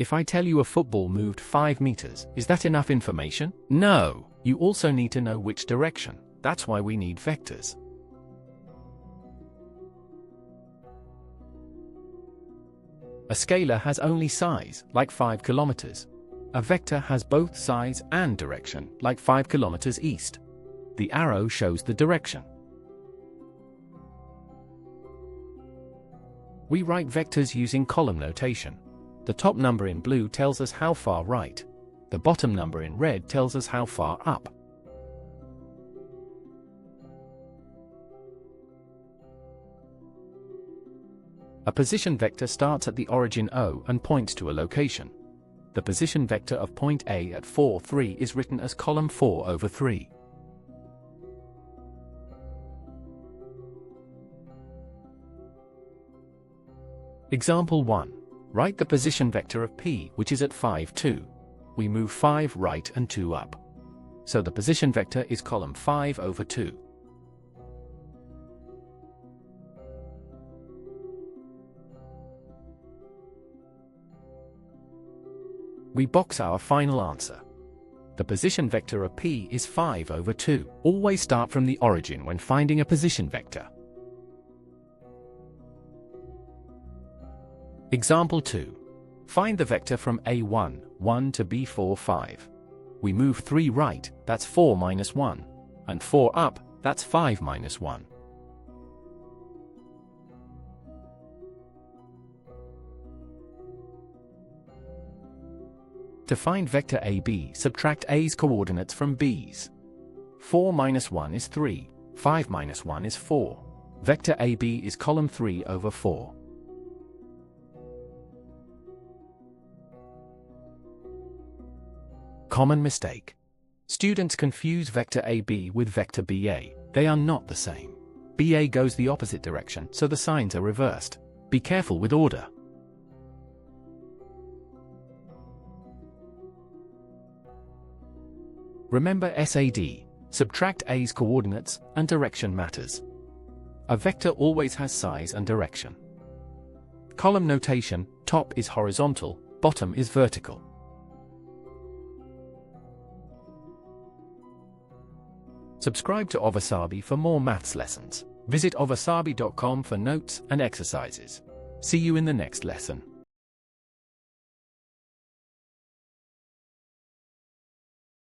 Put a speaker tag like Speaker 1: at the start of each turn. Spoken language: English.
Speaker 1: If I tell you a football moved 5 meters, is that enough information? No. You also need to know which direction. That's why we need vectors. A scalar has only size, like 5 kilometers. A vector has both size and direction, like 5 kilometers east. The arrow shows the direction. We write vectors using column notation. The top number in blue tells us how far right. The bottom number in red tells us how far up. A position vector starts at the origin O and points to a location. The position vector of point A at 4, 3 is written as column 4 over 3. Example 1. Write the position vector of P, which is at 5, 2. We move 5 right and 2 up. So the position vector is column 5 over 2. We box our final answer. The position vector of P is 5 over 2. Always start from the origin when finding a position vector. Example 2. Find the vector from A1, 1 to B4, 5. We move 3 right, that's 4 minus 1, and 4 up, that's 5 minus 1. To find vector AB, subtract A's coordinates from B's. 4 minus 1 is 3, 5 minus 1 is 4. Vector AB is column 3 over 4. Common mistake. Students confuse vector AB with vector BA. They are not the same. BA goes the opposite direction, so the signs are reversed. Be careful with order. Remember SAD, subtract A's coordinates, and direction matters. A vector always has size and direction. Column notation, top is horizontal, bottom is vertical. Subscribe to Ovasaabi for more maths lessons. Visit ovasaabi.com for notes and exercises. See you in the next lesson.